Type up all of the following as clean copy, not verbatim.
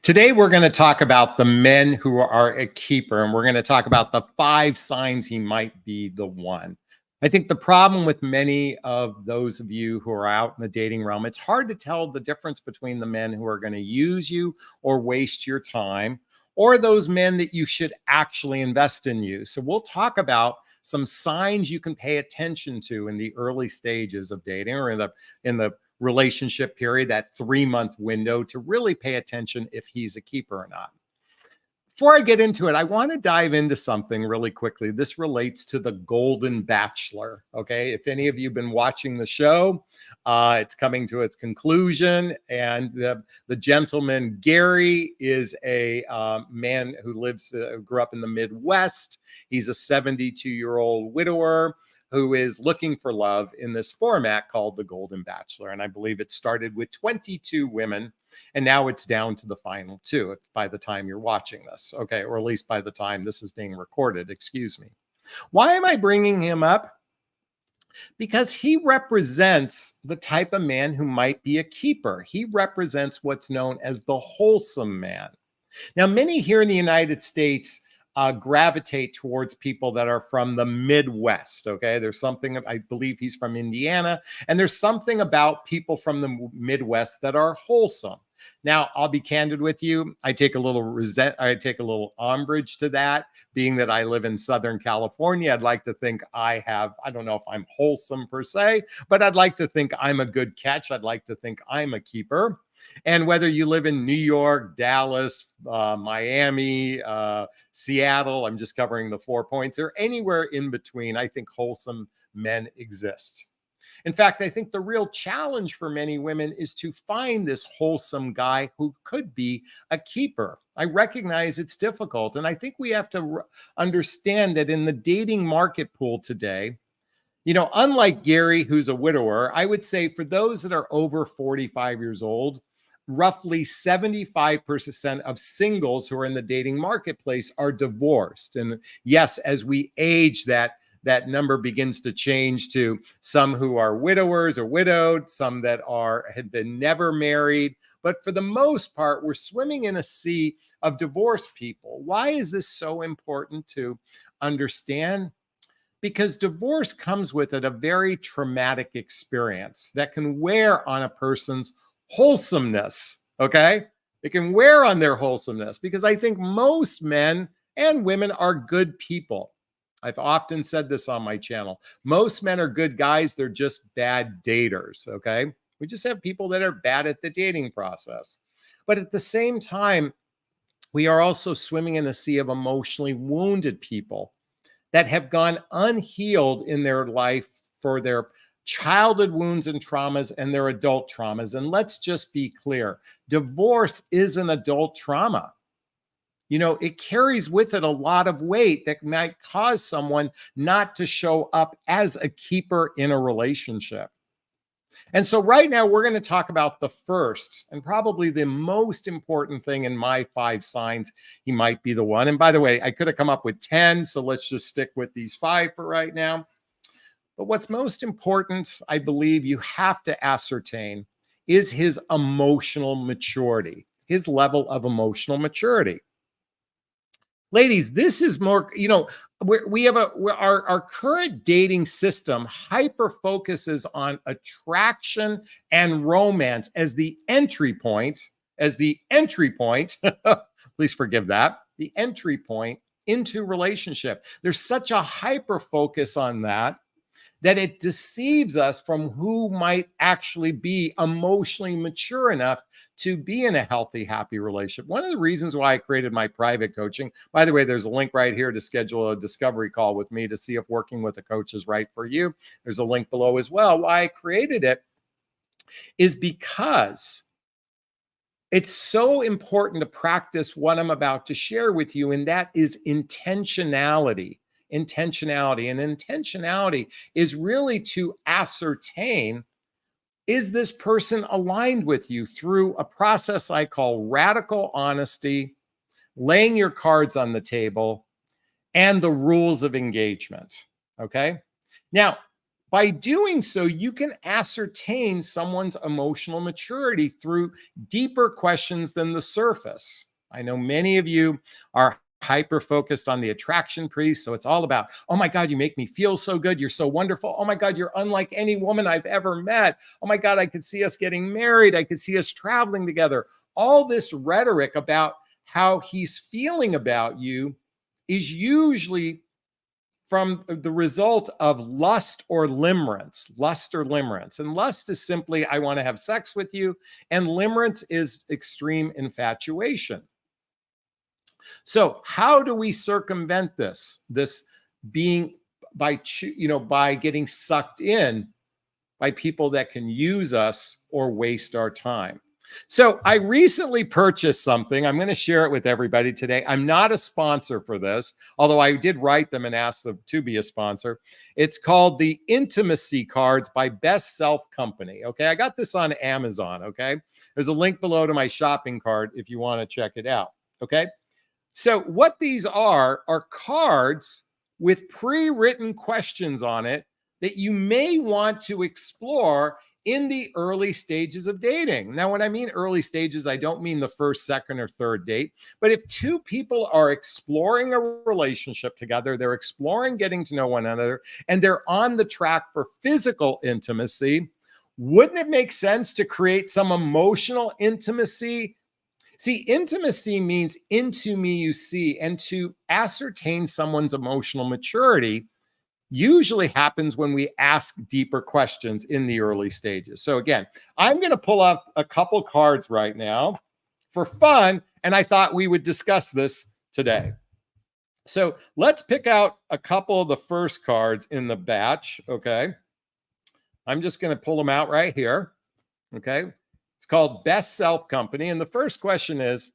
Today, we're going to talk about the men who are a keeper, and we're going to talk about the 5 signs he might be the one. I think the problem with many of those of you who are out in the dating realm, it's hard to tell the difference between the men who are going to use you or waste your time, or those men that you should actually invest in you. So we'll talk about some signs you can pay attention to in the early stages of dating, or in the relationship period, that 3-month window, to really pay attention if he's a keeper or not. Before I get into it, I want to dive into something really quickly. This relates to the Golden Bachelor. Okay. If any of you have been watching the show, it's coming to its conclusion. And the gentleman, Gary, is a man who grew up in the Midwest. He's a 72-year-old widower who is looking for love in this format called the Golden Bachelor. And I believe it started with 22 women, and now it's down to the final 2 by the time you're watching this, okay, or at least by the time this is being recorded, excuse me. Why am I bringing him up? Because he represents the type of man who might be a keeper. He represents what's known as the wholesome man. Now, many here in the United States gravitate towards people that are from the Midwest. Okay. There's something, I believe he's from Indiana, and there's something about people from the Midwest that are wholesome. Now, I'll be candid with you. I take a little umbrage to that, being that I live in Southern California. I'd like to think I don't know if I'm wholesome per se, but I'd like to think I'm a good catch. I'd like to think I'm a keeper. And whether you live in New York, Dallas, Miami, Seattle, I'm just covering the 4 points, or anywhere in between, I think wholesome men exist. In fact, I think the real challenge for many women is to find this wholesome guy who could be a keeper. I recognize it's difficult, and I think we have to understand that in the dating market pool today, unlike Gary, who's a widower, I would say for those that are over 45 years old, roughly 75% of singles who are in the dating marketplace are divorced. And yes, as we age, that number begins to change to some who are widowers or widowed, some that had been never married. But for the most part, we're swimming in a sea of divorced people. Why is this so important to understand? Because divorce comes with it a very traumatic experience that can wear on a person's wholesomeness, okay? It can wear on their wholesomeness, because I think most men and women are good people. I've often said this on my channel. Most men are good guys. They're just bad daters, okay? We just have people that are bad at the dating process. But at the same time, we are also swimming in a sea of emotionally wounded people that have gone unhealed in their life for their childhood wounds and traumas and their adult traumas. And let's just be clear, divorce is an adult trauma. It carries with it a lot of weight that might cause someone not to show up as a keeper in a relationship. And so right now, we're going to talk about the first and probably the most important thing in my 5 signs he might be the one. And by the way, I could have come up with 10, so let's just stick with these 5 for right now. But what's most important, I believe you have to ascertain, is his emotional maturity, his level of emotional maturity. Ladies, this is more, our current dating system hyper focuses on attraction and romance as the entry point, please forgive that, the entry point into relationship. There's such a hyper focus on that it deceives us from who might actually be emotionally mature enough to be in a healthy, happy relationship. One of the reasons why I created my private coaching, by the way, there's a link right here to schedule a discovery call with me to see if working with a coach is right for you. There's a link below as well. Why I created it is because it's so important to practice what I'm about to share with you, and that is intentionality. And intentionality is really to ascertain, is this person aligned with you through a process I call radical honesty, laying your cards on the table, and the rules of engagement. Okay. Now, By doing so, you can ascertain someone's emotional maturity through deeper questions than the surface. I know many of you are hyper focused on the attraction piece. So it's all about, oh my God, you make me feel so good. You're so wonderful. Oh my God, you're unlike any woman I've ever met. Oh my God, I could see us getting married. I could see us traveling together. All this rhetoric about how he's feeling about you is usually from the result of lust or limerence. And lust is simply, I want to have sex with you. And limerence is extreme infatuation. So how do we circumvent this? This being by getting sucked in by people that can use us or waste our time. So I recently purchased something. I'm going to share it with everybody today. I'm not a sponsor for this, although I did write them and ask them to be a sponsor. It's called the Intimacy Cards by Best Self Company. Okay, I got this on Amazon. Okay, there's a link below to my shopping cart if you want to check it out. Okay, so what these are cards with pre-written questions on it that you may want to explore in the early stages of dating. Now, when I mean early stages, I don't mean the first, second, or third date. But if two people are exploring a relationship together, they're exploring getting to know one another, and they're on the track for physical intimacy, wouldn't it make sense to create some emotional intimacy? See, intimacy means into me you see, and to ascertain someone's emotional maturity usually happens when we ask deeper questions in the early stages. So again, I'm going to pull up a couple cards right now for fun, and I thought we would discuss this today. So let's pick out a couple of the first cards in the batch, okay? I'm just going to pull them out right here, okay? It's called Best Self Company, and the first question is,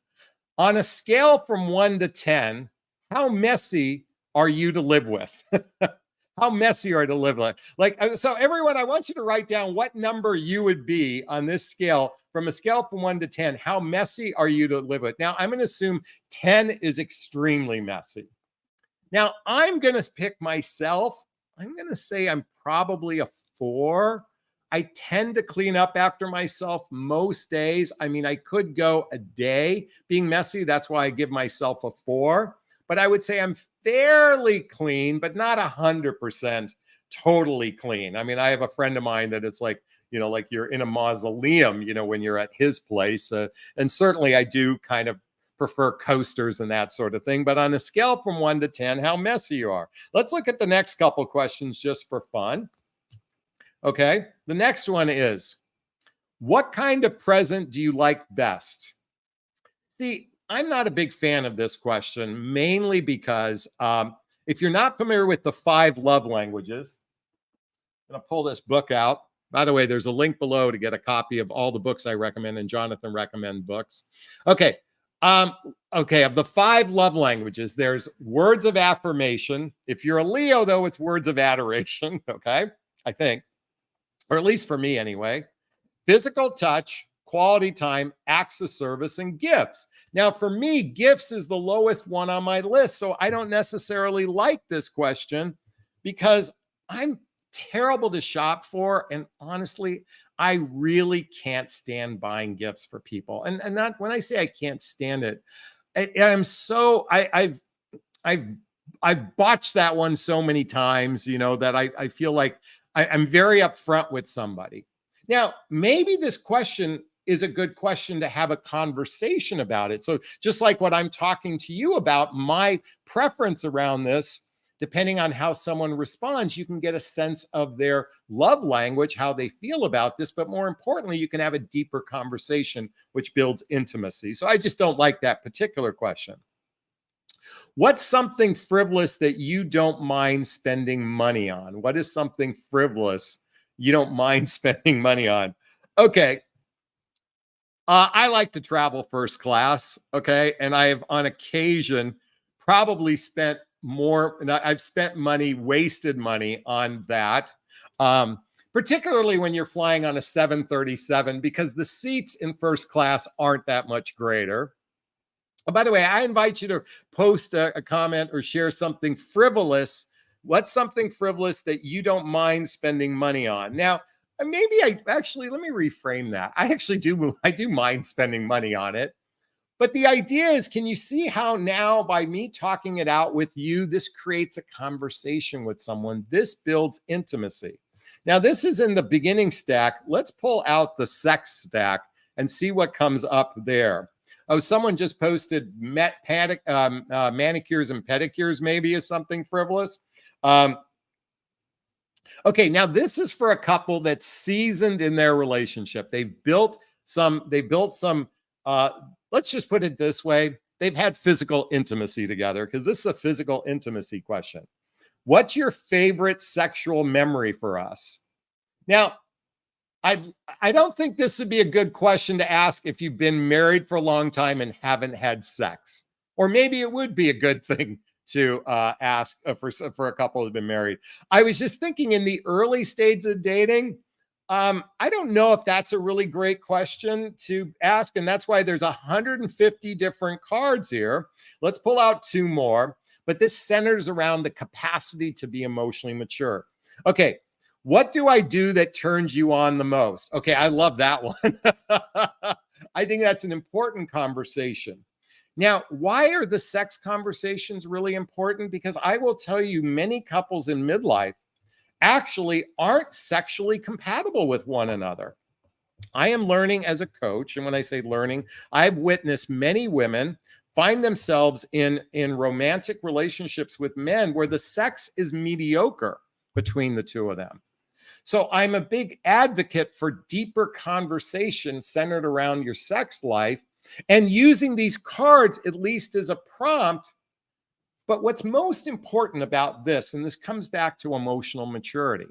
on a scale from 1 to 10, how messy are you to live with? How messy are to live with? So everyone, I want you to write down what number you would be on this scale, from a scale from 1 to 10. How messy are you to live with? Now, I'm going to assume 10 is extremely messy. Now, I'm going to pick myself. I'm going to say I'm probably a 4. I tend to clean up after myself most days. I mean, I could go a day being messy. That's why I give myself a 4. But I would say I'm fairly clean, but not 100% totally clean. I mean, I have a friend of mine that it's like, like you're in a mausoleum, when you're at his place. And certainly I do kind of prefer coasters and that sort of thing. But on a scale from 1 to 10, how messy you are. Let's look at the next couple questions just for fun. Okay, the next one is, what kind of present do you like best? See, I'm not a big fan of this question, mainly because if you're not familiar with the 5 love languages, I'm going to pull this book out. By the way, there's a link below to get a copy of all the books I recommend, and Jonathan recommend books. Okay. Of the 5 love languages, there's words of affirmation. If you're a Leo, though, it's words of adoration. Okay, I think, or at least for me anyway. Physical touch, quality time, acts of service, and gifts. Now, for me, gifts is the lowest one on my list. So I don't necessarily like this question because I'm terrible to shop for. And honestly, I really can't stand buying gifts for people. And not when I say I can't stand it, I've botched that one so many times, that I feel like I'm very upfront with somebody. Now, maybe this question is a good question to have a conversation about it. So just like what I'm talking to you about, my preference around this, depending on how someone responds, you can get a sense of their love language, how they feel about this. But more importantly, you can have a deeper conversation, which builds intimacy. So I just don't like that particular question. What's something frivolous that you don't mind spending money on? What is something frivolous you don't mind spending money on? Okay. I like to travel first class. Okay. And I have on occasion probably spent more, and I've spent money, wasted money on that. Particularly when you're flying on a 737, because the seats in first class aren't that much greater. Oh, by the way, I invite you to post a comment or share something frivolous What's something frivolous that you don't mind spending money on? Now, maybe I actually, let me reframe that. I do mind spending money on it. But the idea is, can you see how now by me talking it out with you, this creates a conversation with someone? This builds intimacy. Now, this is in the beginning stack. Let's pull out the sex stack and see what comes up there. Oh, someone just posted manicures and pedicures, maybe is something frivolous. Okay, now this is for a couple that's seasoned in their relationship. They've built some, let's just put it this way. They've had physical intimacy together, because this is a physical intimacy question. What's your favorite sexual memory for us? Now, I don't think this would be a good question to ask if you've been married for a long time and haven't had sex. Or maybe it would be a good thing to ask for a couple who've been married. I was just thinking in the early stages of dating, I don't know if that's a really great question to ask. And that's why there's 150 different cards here. Let's pull out 2 more. But this centers around the capacity to be emotionally mature. Okay, what do I do that turns you on the most? Okay, I love that one. I think that's an important conversation. Now, why are the sex conversations really important? Because I will tell you, many couples in midlife actually aren't sexually compatible with one another. I am learning as a coach, and when I say learning, I've witnessed many women find themselves in romantic relationships with men where the sex is mediocre between the two of them. So I'm a big advocate for deeper conversation centered around your sex life, and using these cards at least as a prompt. But what's most important about this, and this comes back to emotional maturity,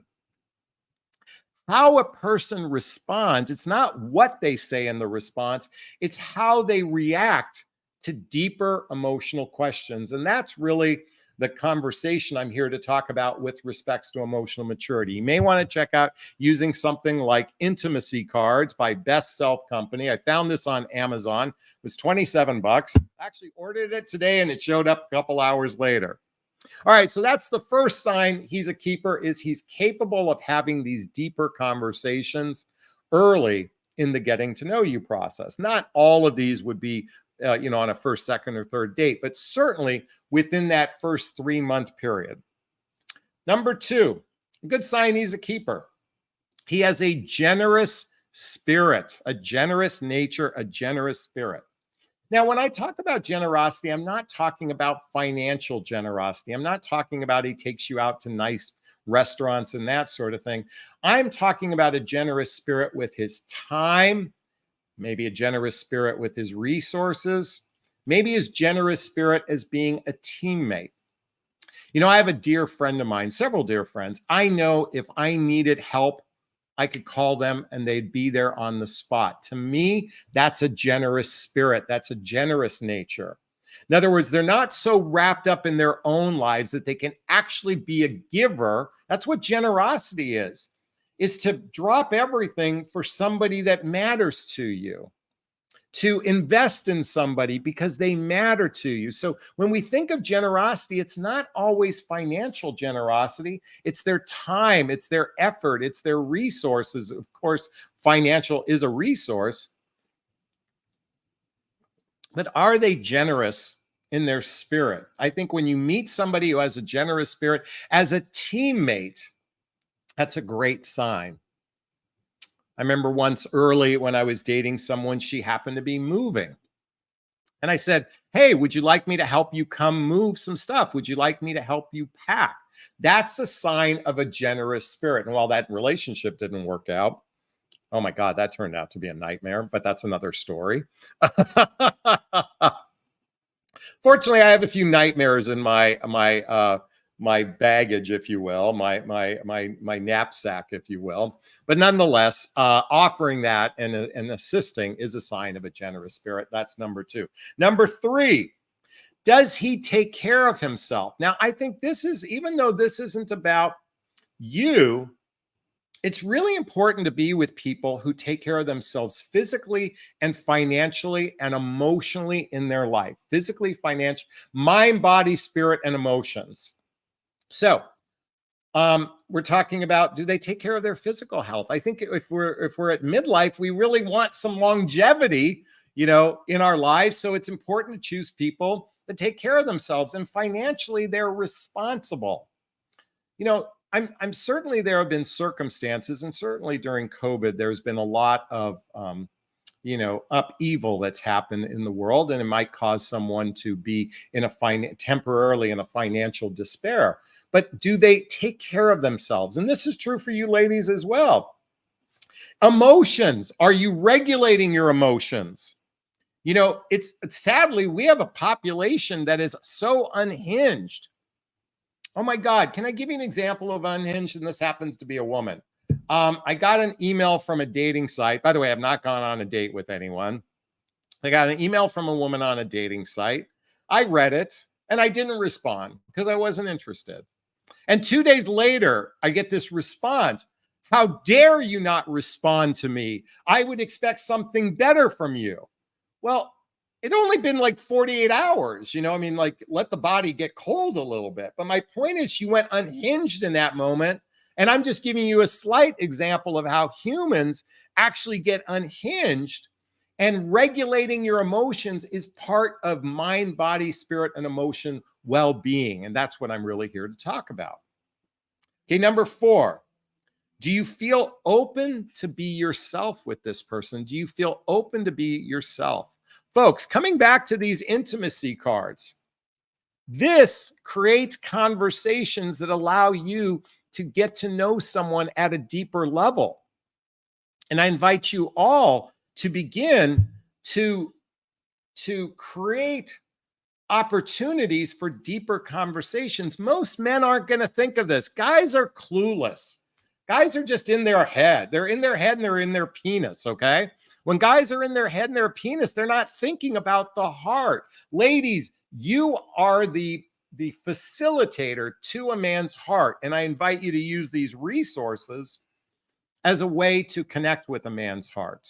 how a person responds. It's not what they say in the response, it's how they react to deeper emotional questions. And that's really the conversation I'm here to talk about with respects to emotional maturity. You may want to check out using something like Intimacy Cards by Best Self Company. I found this on Amazon. It was 27 bucks. I actually ordered it today and it showed up a couple hours later. All right, so that's the first sign he's a keeper, is he's capable of having these deeper conversations early in the getting to know you process. Not all of these would be on a first, second, or third date, but certainly within that first 3-month period. Number 2, a good sign he's a keeper. He has a generous spirit, a generous nature, a generous spirit. Now, when I talk about generosity, I'm not talking about financial generosity. I'm not talking about he takes you out to nice restaurants and that sort of thing. I'm talking about a generous spirit with his time, maybe a generous spirit with his resources, maybe his generous spirit as being a teammate. I have a dear friend of mine, several dear friends. I know if I needed help, I could call them and they'd be there on the spot. To me, that's a generous spirit. That's a generous nature. In other words, they're not so wrapped up in their own lives that they can actually be a giver. That's what generosity is to drop everything for somebody that matters to you, to invest in somebody because they matter to you. So when we think of generosity, it's not always financial generosity. It's their time, it's their effort, it's their resources. Of course, financial is a resource. But are they generous in their spirit? I think when you meet somebody who has a generous spirit as a teammate, that's a great sign. I remember once early when I was dating someone, she happened to be moving. And I said, hey, would you like me to help you come move some stuff? Would you like me to help you pack? That's a sign of a generous spirit. And while that relationship didn't work out, oh my God, that turned out to be a nightmare, but that's another story. Fortunately, I have a few nightmares in my baggage, if you will, my knapsack, if you will. But nonetheless, offering that and assisting is a sign of a generous spirit. That's number 2. Number 3, does he take care of himself? Now, I think this is, even though this isn't about you, it's really important to be with people who take care of themselves physically and financially and emotionally in their life. Physically, financially, mind, body, spirit, and emotions. So We're talking about, do they take care of their physical health? I think if we're at midlife, we really want some longevity, in our lives. So it's important to choose people that take care of themselves, and financially they're responsible. I'm certainly, there have been circumstances, and certainly during COVID, there's been a lot of upheaval that's happened in the world, and it might cause someone to be temporarily in a financial despair. But do they take care of themselves? And this is true for you ladies as well. Emotions. Are you regulating your emotions? It's sadly, we have a population that is so unhinged. Oh my God, can I give you an example of unhinged? And this happens to be a woman. I got an email from a dating site. By the way, I've not gone on a date with anyone. I got an email from a woman on a dating site. I read it and I didn't respond because I wasn't interested. And 2 days later, I get this response. How dare you not respond to me? I would expect something better from you. Well, it only been like 48 hours, let the body get cold a little bit. But my point is, you went unhinged in that moment. And I'm just giving you a slight example of how humans actually get unhinged, and regulating your emotions is part of mind, body, spirit, and emotion well-being. And that's what I'm really here to talk about. Okay, number 4, do you feel open to be yourself with this person? Do you feel open to be yourself? Folks, coming back to these intimacy cards, this creates conversations that allow you to get to know someone at a deeper level. And I invite you all to begin to create opportunities for deeper conversations. Most men aren't going to think of this. Guys are clueless. Guys are just in their head. They're in their head and they're in their penis, okay? When guys are in their head and their penis, they're not thinking about the heart. Ladies, you are the facilitator to a man's heart. And I invite you to use these resources as a way to connect with a man's heart.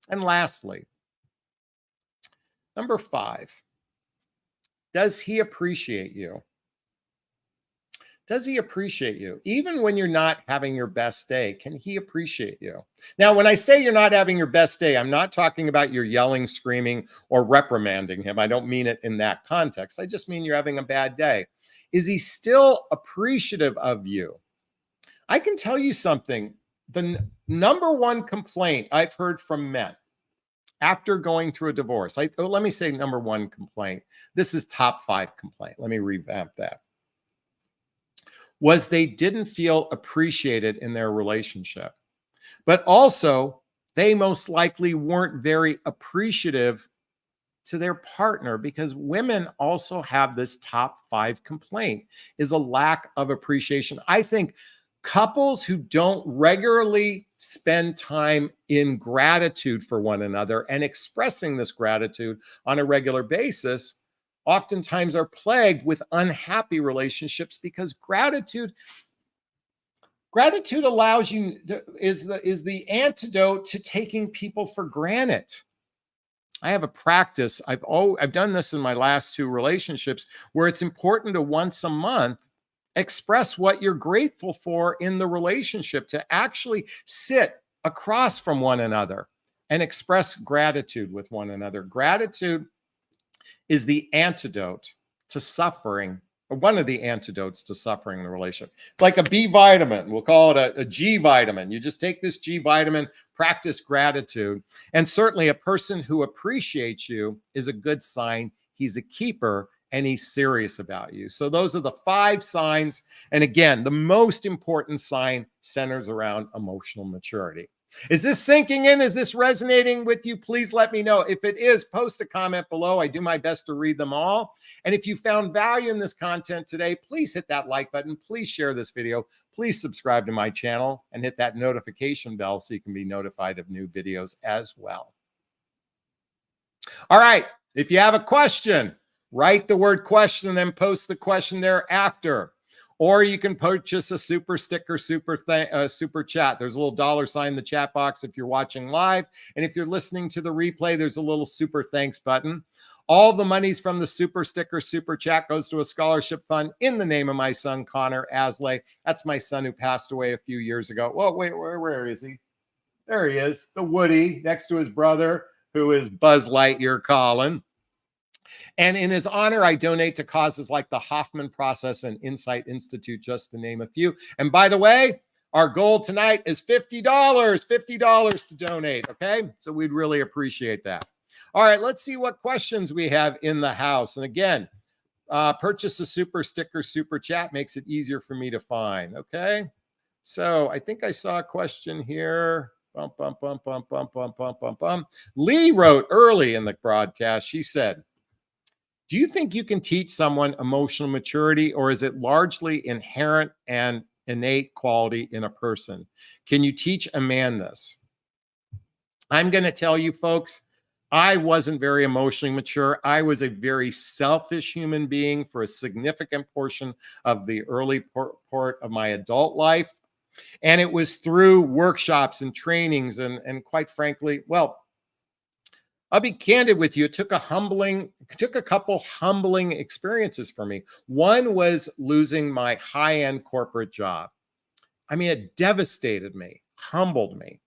And lastly, number 5, does he appreciate you? Does he appreciate you? Even when you're not having your best day, can he appreciate you? Now, when I say you're not having your best day, I'm not talking about you're yelling, screaming, or reprimanding him. I don't mean it in that context. I just mean you're having a bad day. Is he still appreciative of you? I can tell you something. The number one complaint I've heard from men after going through a divorce, let me say number 1 complaint. This is top 5 complaint. Let me revamp that. Was they didn't feel appreciated in their relationship. But also, they most likely weren't very appreciative to their partner, because women also have this top 5 complaint, is a lack of appreciation. I think couples who don't regularly spend time in gratitude for one another and expressing this gratitude on a regular basis oftentimes are plagued with unhappy relationships, because gratitude allows you, is the antidote to taking people for granted. I have a practice. I've done this in my last 2 relationships, where it's important to once a month express what you're grateful for in the relationship, to actually sit across from one another and express gratitude with one another. Gratitude is the antidote to suffering, or one of the antidotes to suffering in the relationship. It's like a B vitamin. We'll call it a G vitamin. You just take this G vitamin, practice gratitude. And certainly a person who appreciates you is a good sign. He's a keeper and he's serious about you. So those are the 5 signs. And again, the most important sign centers around emotional maturity. Is this sinking in? Is this resonating with you? Please let me know. If it is, post a comment below. I do my best to read them all. And if you found value in this content today, please hit that like button. Please share this video. Please subscribe to my channel and hit that notification bell so you can be notified of new videos as well. All right. If you have a question, write the word question and then post the question thereafter. Or you can purchase a super sticker, super chat. There's a little $ in the chat box if you're watching live. And if you're listening to the replay, there's a little super thanks button. All the monies from the super sticker, super chat goes to a scholarship fund in the name of my son, Connor Aslay. That's my son who passed away a few years ago. Whoa, wait, where is he? There he is, the Woody, next to his brother, who is Buzz Lightyear Colin. And in his honor, I donate to causes like the Hoffman Process and Insight Institute, just to name a few. And by the way, our goal tonight is $50 to donate, okay? So we'd really appreciate that. All right, let's see what questions we have in the house. And again, purchase a super sticker, super chat makes it easier for me to find, okay? So I think I saw a question here. Lee wrote early in the broadcast, she said, do you think you can teach someone emotional maturity, or is it largely inherent and innate quality in a person? Can you teach a man this? I'm going to tell you, folks, I wasn't very emotionally mature. I was a very selfish human being for a significant portion of the early part of my adult life. And it was through workshops and trainings and quite frankly, well, I'll be candid with you. It took a couple humbling experiences for me. One was losing my high-end corporate job. I mean, it devastated me, humbled me.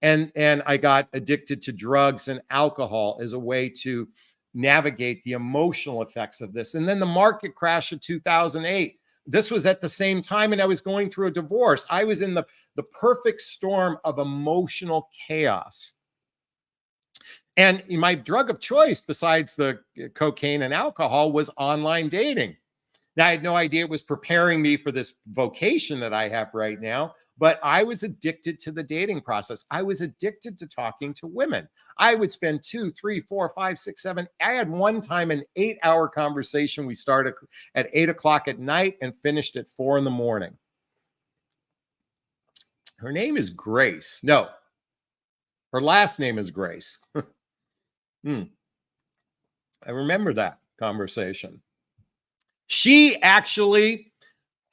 And I got addicted to drugs and alcohol as a way to navigate the emotional effects of this. And then the market crash of 2008. This was at the same time, and I was going through a divorce. I was in the perfect storm of emotional chaos. And my drug of choice, besides the cocaine and alcohol, was online dating. Now, I had no idea it was preparing me for this vocation that I have right now, but I was addicted to the dating process. I was addicted to talking to women. I would spend 2, 3, 4, 5, 6, 7. I had one time an 8-hour conversation. We started at 8 o'clock at night and finished at 4 in the morning. Her name is Grace. No, her last name is Grace. I remember that conversation. She actually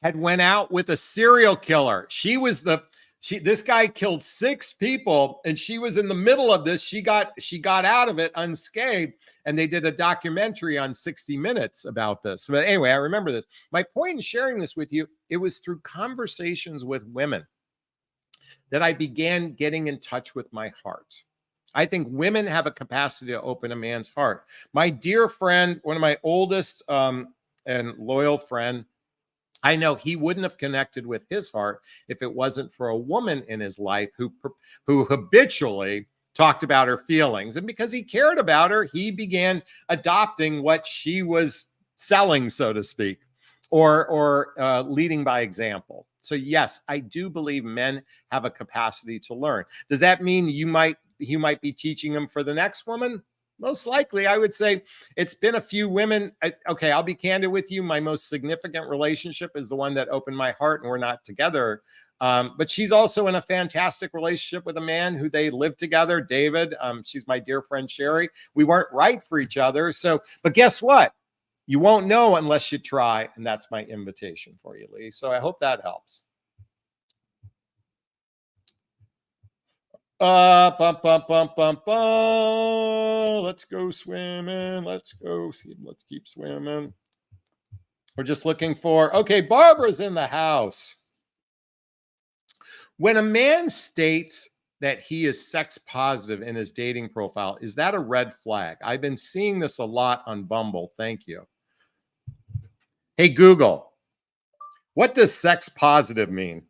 had went out with a serial killer. This guy killed 6 people, and she was in the middle of this. She got out of it unscathed, and they did a documentary on 60 Minutes about this. But anyway, I remember this. My point in sharing this with you, it was through conversations with women that I began getting in touch with my heart. I think women have a capacity to open a man's heart. My dear friend, one of my oldest and loyal friend, I know he wouldn't have connected with his heart if it wasn't for a woman in his life who habitually talked about her feelings. And because he cared about her, he began adopting what she was selling, so to speak, or leading by example. So yes, I do believe men have a capacity to learn. Does that mean you might be teaching them for the next woman? Most likely, I would say it's been a few women. Okay, I'll be candid with you. My most significant relationship is the one that opened my heart, and we're not together. But she's also in a fantastic relationship with a man who they live together, David. She's my dear friend, Sherry. We weren't right for each other. But guess what? You won't know unless you try. And that's my invitation for you, Lee. So I hope that helps. Let's go swimming. Let's keep swimming. We're just looking for, okay, Barbara's in the house. When a man states that he is sex positive in his dating profile, is that a red flag? I've been seeing this a lot on Bumble. Thank you. Hey, Google, what does sex positive mean?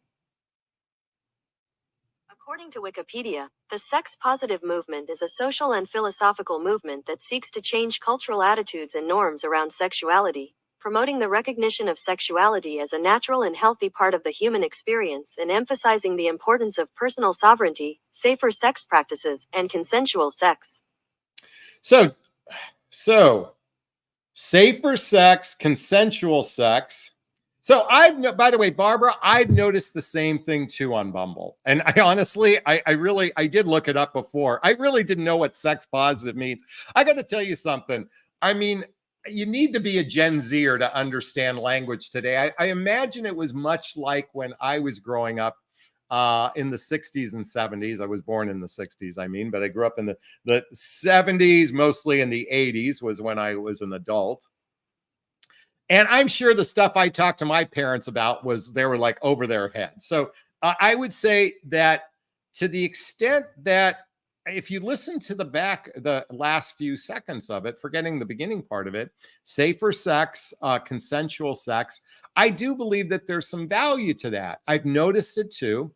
According to Wikipedia, the sex-positive movement is a social and philosophical movement that seeks to change cultural attitudes and norms around sexuality, promoting the recognition of sexuality as a natural and healthy part of the human experience and emphasizing the importance of personal sovereignty, safer sex practices, and consensual sex. So safer sex, consensual sex. So by the way, Barbara, I've noticed the same thing too on Bumble. And I honestly, I did look it up before. I really didn't know what sex positive means. I got to tell you something. I mean, you need to be a Gen Zer to understand language today. I imagine it was much like when I was growing up in the 60s and 70s. I was born in the 60s, I mean, but I grew up in the 70s, mostly in the 80s was when I was an adult. And I'm sure the stuff I talked to my parents about was they were like over their heads. So I would say that to the extent that if you listen to the last few seconds of it, forgetting the beginning part of it, safer sex, consensual sex, I do believe that there's some value to that. I've noticed it too.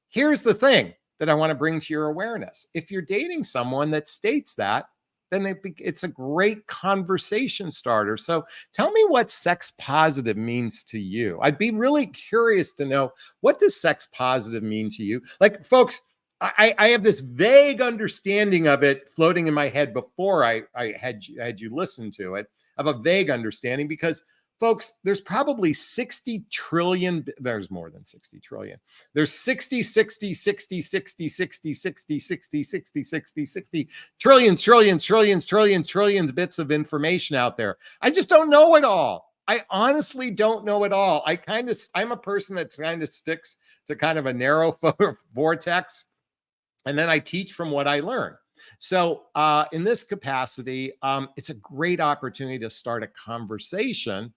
Here's the thing that I want to bring to your awareness. If you're dating someone that states that, then it's a great conversation starter. So tell me what sex positive means to you. I'd be really curious to know, what does sex positive mean to you? Like, folks, I have this vague understanding of it floating in my head before I had you listen to it. I have a vague understanding because, folks, there's probably 60 trillion. There's more than 60 trillion. There's 60 trillions bits of information out there. I just don't know it all. I honestly don't know it all. I'm a person that kind of sticks to kind of a narrow vortex, and then I teach from what I learn. So in this capacity, it's a great opportunity to start a conversation.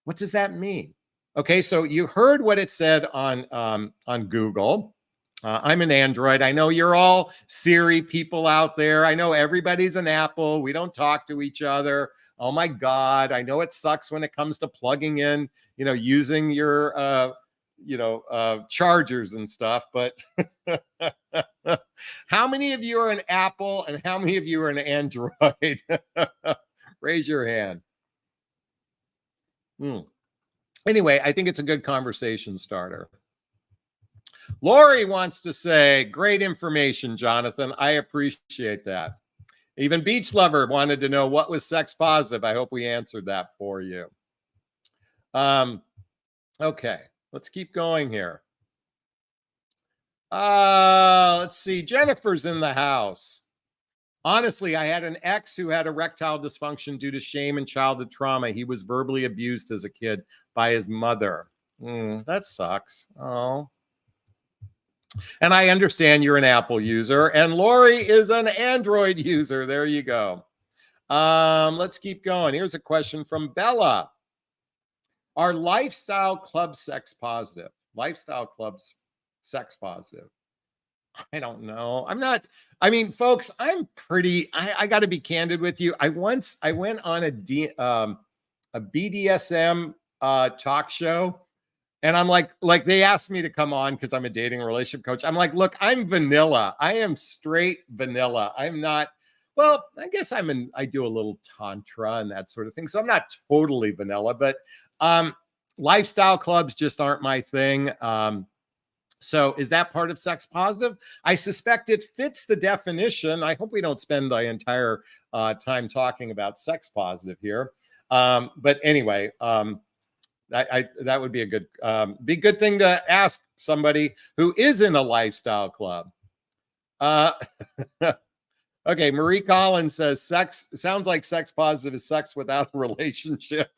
What does that mean? Okay, so you heard what it said on Google. I'm an Android. I know you're all Siri people out there. I know everybody's an Apple. We don't talk to each other. Oh my God. I know it sucks when it comes to plugging in, using your, chargers and stuff, but how many of you are an Apple and how many of you are an Android? Raise your hand. Anyway, I think it's a good conversation starter. Lori wants to say, great information, Jonathan. I appreciate that. Even Beach Lover wanted to know what was sex positive. I hope we answered that for you. Okay, let's keep going here. Let's see. Jennifer's in the house. Honestly, I had an ex who had erectile dysfunction due to shame and childhood trauma. He was verbally abused as a kid by his mother. That sucks. Oh. And I understand you're an Apple user, and Lori is an Android user. There you go. Let's keep going. Here's a question from Bella. Are lifestyle clubs sex positive? Lifestyle clubs sex positive? I don't know. Folks, I got to be candid with you. I went on a BDSM talk show, and I'm like they asked me to come on because I'm a dating and relationship coach. I'm like, look, I'm vanilla. I am straight vanilla. I'm not, well, I guess I do a little tantra and that sort of thing. So I'm not totally vanilla, but lifestyle clubs just aren't my thing. So is that part of sex positive? I suspect it fits the definition. I hope we don't spend the entire time talking about sex positive here. But anyway, that would be a good thing to ask somebody who is in a lifestyle club. Okay, Marie Collins says sex sounds like sex positive is sex without a relationship.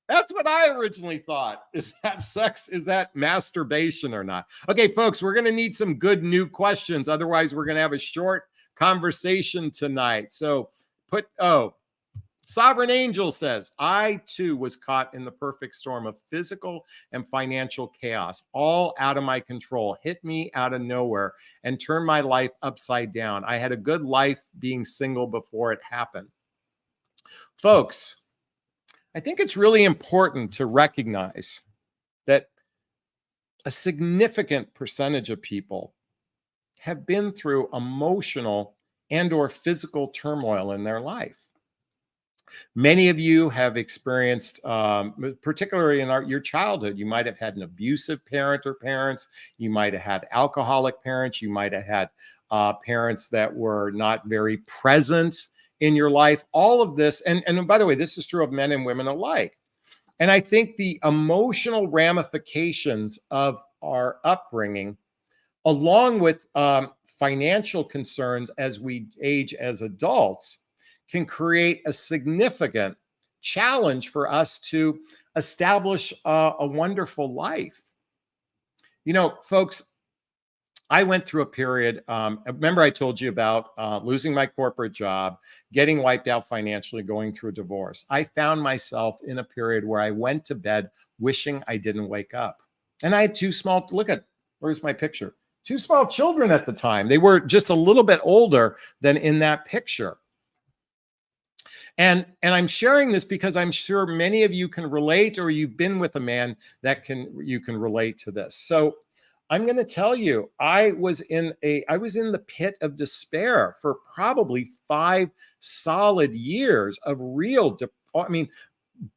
That's what I originally thought. Is that masturbation or not? Okay, folks, we're going to need some good new questions. Otherwise, we're going to have a short conversation tonight. So Sovereign Angel says, I too was caught in the perfect storm of physical and financial chaos, all out of my control, hit me out of nowhere and turned my life upside down. I had a good life being single before it happened. Folks, I think it's really important to recognize that a significant percentage of people have been through emotional and or physical turmoil in their life. Many of you have experienced, particularly in your childhood, you might have had an abusive parent or parents. You might have had alcoholic parents. You might have had parents that were not very present in your life. All of this, and by the way, this is true of men and women alike. And I think the emotional ramifications of our upbringing, along with financial concerns as we age as adults, can create a significant challenge for us to establish a wonderful life. You know, folks, I went through a period. Remember, I told you about losing my corporate job, getting wiped out financially, going through a divorce. I found myself in a period where I went to bed wishing I didn't wake up. And I had two small, look at, where's my picture? Two small children at the time. They were just a little bit older than in that picture. And I'm sharing this because I'm sure many of you can relate, or you've been with a man that you can relate to this. So I'm going to tell you, I was in the pit of despair for probably 5 solid years of real,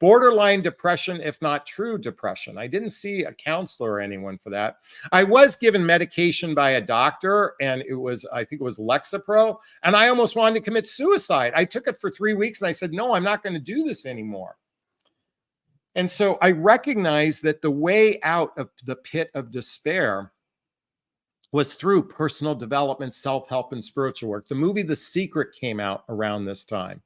borderline depression, if not true depression. I didn't see a counselor or anyone for that. I was given medication by a doctor, and I think it was Lexapro, and I almost wanted to commit suicide. I took it for 3 weeks, and I said, no, I'm not going to do this anymore. And so I recognized that the way out of the pit of despair was through personal development, self-help, and spiritual work. The movie The Secret came out around this time.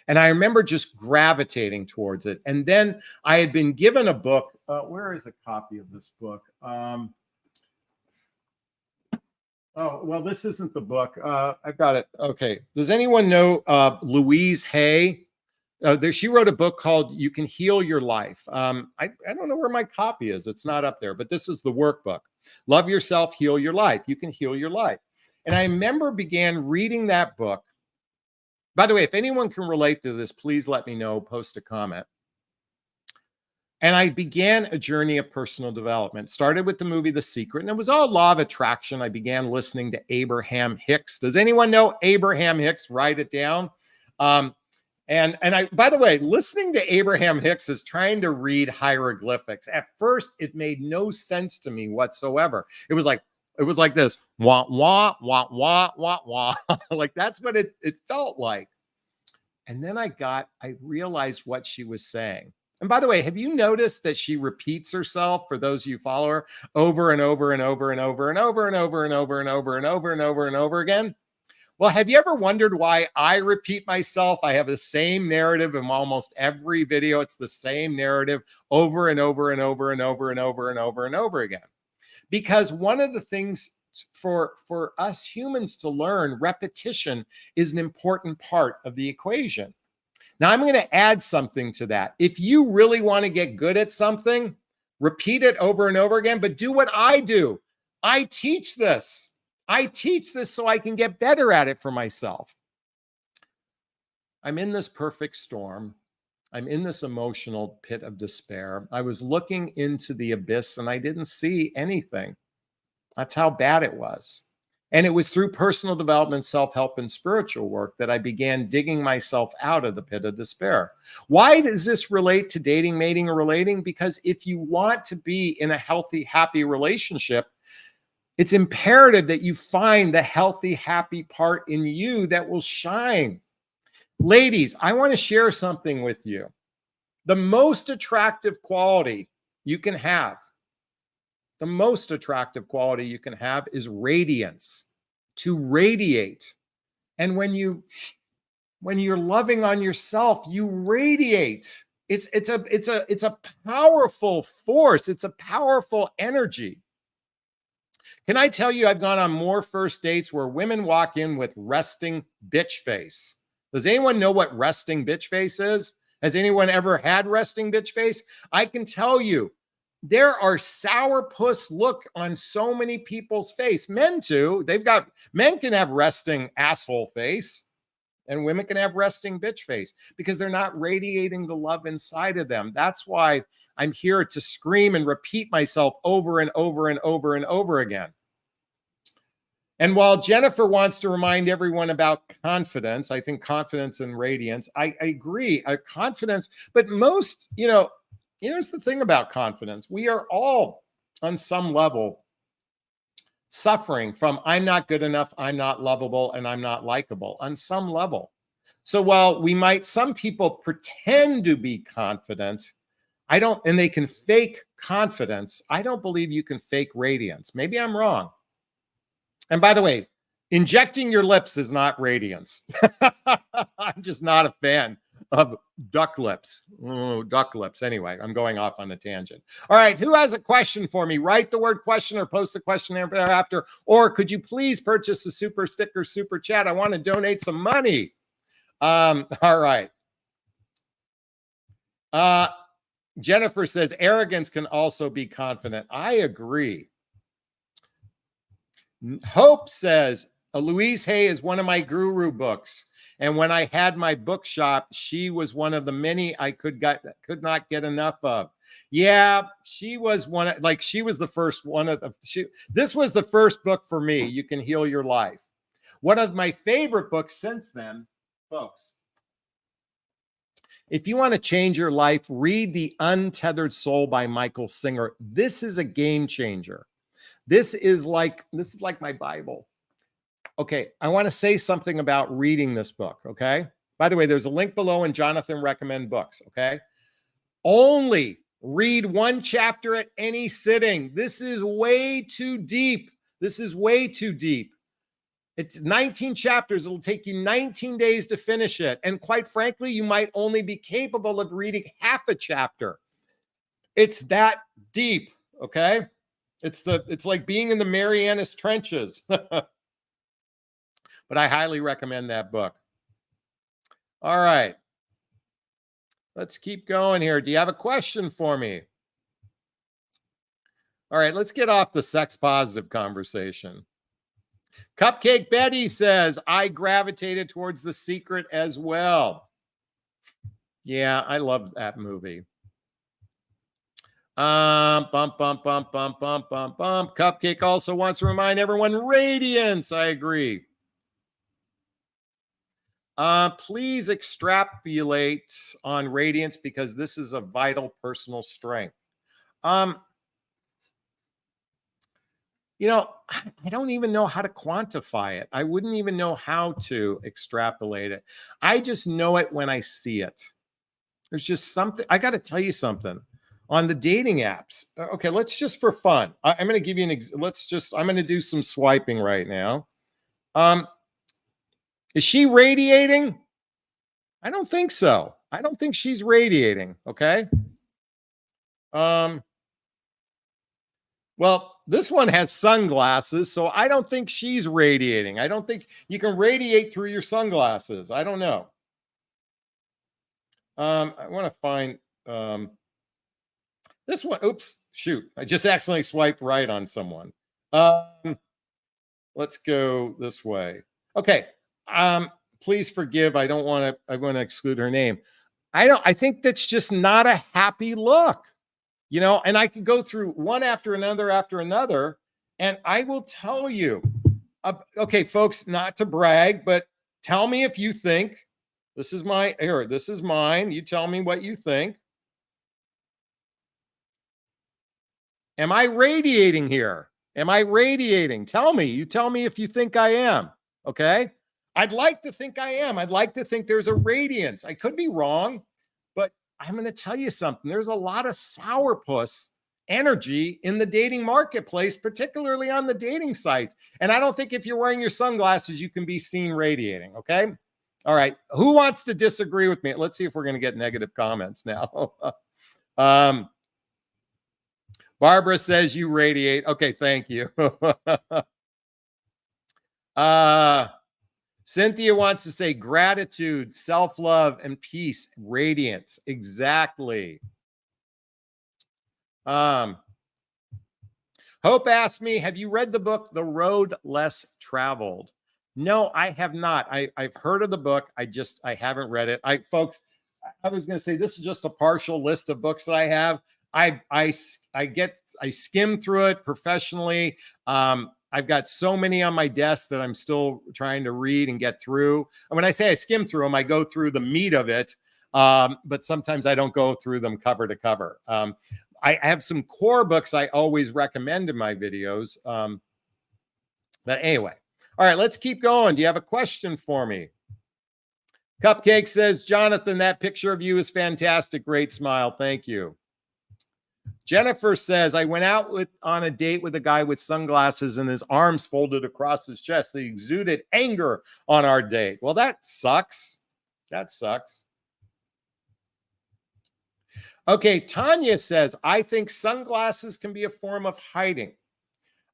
And I remember just gravitating towards it. And then I had been given a book. Where is a copy of this book? Oh, well, this isn't the book. I've got it. Okay. Does anyone know Louise Hay? She wrote a book called You Can Heal Your Life. I don't know where my copy is. It's not up there, but this is the workbook. Love yourself, heal your life. You can heal your life. And I remember began reading that book. By the way, if anyone can relate to this, please let me know, post a comment. And I began a journey of personal development. Started with the movie The Secret, and it was all law of attraction. I began listening to Abraham Hicks. Does anyone know Abraham Hicks? Write it down. And I, by the way, listening to Abraham Hicks is trying to read hieroglyphics. At first, it made no sense to me whatsoever. It was like this, wah, wah, wah, wah, wah, wah. Like that's what it felt like. And then I realized what she was saying. And by the way, have you noticed that she repeats herself, for those of you who follow her, over and over and over and over and over and over and over and over and over and over and over again? Well, have you ever wondered why I repeat myself? I have the same narrative in almost every video. It's the same narrative over and over and over and over and over and over and over again. Because one of the things for us humans to learn, repetition is an important part of the equation. Now, I'm going to add something to that. If you really want to get good at something, repeat it over and over again, but do what I do. I teach this. I teach this so I can get better at it for myself. I'm in this perfect storm. I'm in this emotional pit of despair. I was looking into the abyss and I didn't see anything. That's how bad it was. And it was through personal development, self-help, and spiritual work that I began digging myself out of the pit of despair. Why does this relate to dating, mating, or relating? Because if you want to be in a healthy, happy relationship, it's imperative that you find the healthy, happy part in you that will shine. Ladies, I want to share something with you. The most attractive quality you can have, is radiance, to radiate. And when you're loving on yourself, you radiate. It's a powerful force. It's a powerful energy. Can I tell you, I've gone on more first dates where women walk in with resting bitch face. Does anyone know what resting bitch face is? Has anyone ever had resting bitch face? I can tell you, there are sourpuss look on so many people's face. Men too. Men can have resting asshole face, and women can have resting bitch face because they're not radiating the love inside of them. That's why I'm here to scream and repeat myself over and over and over and over again. And while Jennifer wants to remind everyone about confidence, I think confidence and radiance, I agree, confidence, but most, here's the thing about confidence. We are all on some level suffering from I'm not good enough, I'm not lovable, and I'm not likable on some level. So while some people pretend to be confident, and they can fake confidence, I don't believe you can fake radiance. Maybe I'm wrong. And by the way, Injecting your lips is not radiance. I'm just not a fan of duck lips. Oh, duck lips. Anyway, I'm going off on a tangent. All right. Who has a question for me? Write the word question or post the question thereafter. Or could you please purchase a super sticker, super chat? I want to donate some money. All right. Jennifer says arrogance can also be confident. I agree. Hope says Louise Hay is one of my guru books. And when I had my bookshop, she was one of the many I could not get enough of. Yeah, she was she was the first one of this was the first book for me. You Can Heal Your Life. One of my favorite books since then, folks. If you want to change your life, read The Untethered Soul by Michael Singer. This is a game changer. This is like my Bible. Okay, I want to say something about reading this book, okay? By the way, there's a link below in Jonathan Recommend Books, okay? Only read one chapter at any sitting. This is way too deep. This is way too deep. It's 19 chapters. It'll take you 19 days to finish it. And quite frankly, you might only be capable of reading half a chapter. It's that deep, okay? It's like being in the Marianas Trenches. But I highly recommend that book. All right. Let's keep going here. Do you have a question for me? All right, let's get off the sex positive conversation. Cupcake Betty says, I gravitated towards The Secret as well. Yeah, I love that movie. Cupcake also wants to remind everyone, radiance. I agree. Please extrapolate on radiance because this is a vital personal strength. You know, I don't even know how to quantify it. I wouldn't even know how to extrapolate it. I just know it when I see it. There's just something. I got to tell you something. On the dating apps, okay, let's just for fun. I'm going to give you I'm going to do some swiping right now. Is she radiating? I don't think so. I don't think she's radiating, okay? Well, this one has sunglasses, so I don't think she's radiating. I don't think you can radiate through your sunglasses. I don't know. I want to find this one. Oops, shoot. I just accidentally swiped right on someone. Let's go this way. Okay. Please forgive. I want to exclude her name. I think that's just not a happy look. You know, and I could go through one after another, and I will tell you, okay, folks, not to brag, but tell me if you think this is mine. You tell me what you think. Am I radiating here? Am I radiating? Tell me. You tell me if you think I am. Okay. I'd like to think I am. I'd like to think there's a radiance. I could be wrong, but I'm going to tell you something. There's a lot of sourpuss energy in the dating marketplace, particularly on the dating sites. And I don't think if you're wearing your sunglasses, you can be seen radiating. Okay. All right. Who wants to disagree with me? Let's see if we're going to get negative comments now. Barbara says you radiate. Okay. Thank you. Cynthia wants to say gratitude, self-love, and peace, radiance. Exactly. Hope asked me, have you read the book, The Road Less Traveled? No, I have not. I've heard of the book. I haven't read it. Folks, I was going to say, this is just a partial list of books that I have. I skim through it professionally. I've got so many on my desk that I'm still trying to read and get through. And when I say I skim through them, I go through the meat of it. But sometimes I don't go through them cover to cover. I have some core books I always recommend in my videos. But anyway, all right, let's keep going. Do you have a question for me? Cupcake says, Jonathan, that picture of you is fantastic. Great smile. Thank you. Jennifer says, I went out on a date with a guy with sunglasses and his arms folded across his chest. He exuded anger on our date. Well, that sucks. That sucks. Okay, Tanya says, I think sunglasses can be a form of hiding.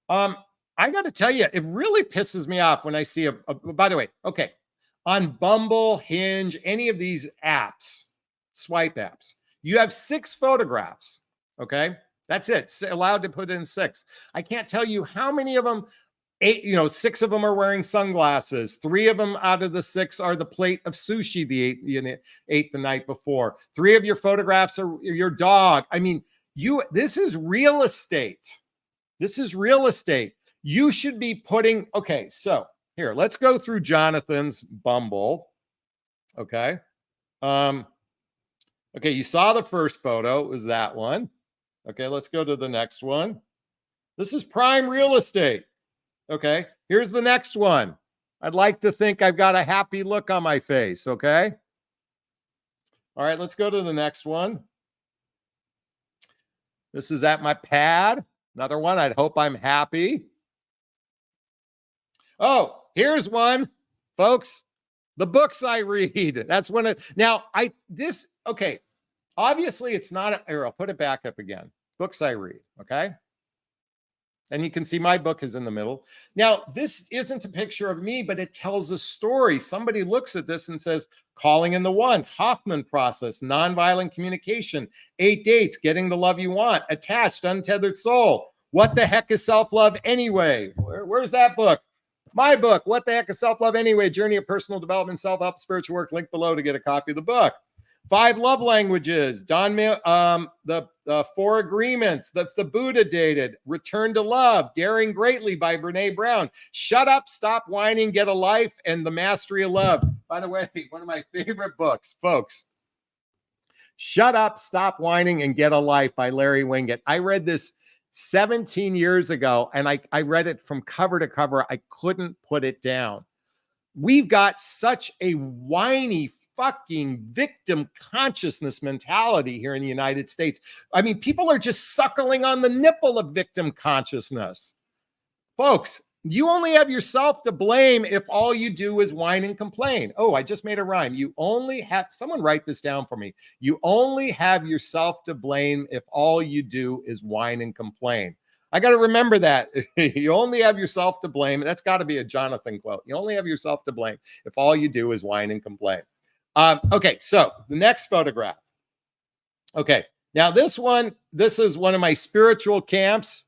I got to tell you, it really pisses me off when I see by the way, okay, on Bumble, Hinge, any of these apps, swipe apps, you have 6 photographs. Okay, that's it. It's allowed to put in 6. I can't tell you how many of them. 6 of them are wearing sunglasses. 3 of them out of the 6 are the plate of sushi you ate the night before. 3 of your photographs are your dog. I mean, this is real estate. This is real estate. You should be putting, okay, so here, let's go through Jonathan's Bumble. Okay. Okay, you saw the first photo. It was that one. Okay, let's go to the next one. This is prime real estate. Okay, here's the next one. I'd like to think I've got a happy look on my face. Okay. All right, let's go to the next one. This is at my pad. Another one. I'd hope I'm happy. Oh, here's one, folks. The books I read. That's one of, now okay. Obviously it's not, I'll put it back up again. Books I read. Okay. And you can see my book is in the middle. Now, this isn't a picture of me, but it tells a story. Somebody looks at this and says, Calling in the One, Hoffman Process, Nonviolent Communication, 8 Dates, Getting the Love You Want, Attached, Untethered Soul. What the heck is self-love anyway? Where's that book? My book, What the Heck is Self-Love Anyway? Journey of Personal Development, Self-Help, Spiritual Work. Link below to get a copy of the book. 5 Love Languages, the 4 Agreements, the Buddha Dated, Return to Love, Daring Greatly by Brene Brown, Shut Up, Stop Whining, Get a Life, and The Mastery of Love. By the way, one of my favorite books, folks. Shut Up, Stop Whining, and Get a Life by Larry Winget. I read this 17 years ago, and I read it from cover to cover. I couldn't put it down. We've got such a whiny fucking victim consciousness mentality here in the United States. I mean, people are just suckling on the nipple of victim consciousness. Folks, you only have yourself to blame if all you do is whine and complain. Oh, I just made a rhyme. You only have, someone write this down for me. You only have yourself to blame if all you do is whine and complain. I got to remember that. You only have yourself to blame. That's got to be a Jonathan quote. You only have yourself to blame if all you do is whine and complain. Okay, so the next photograph. Okay, now this is one of my spiritual camps.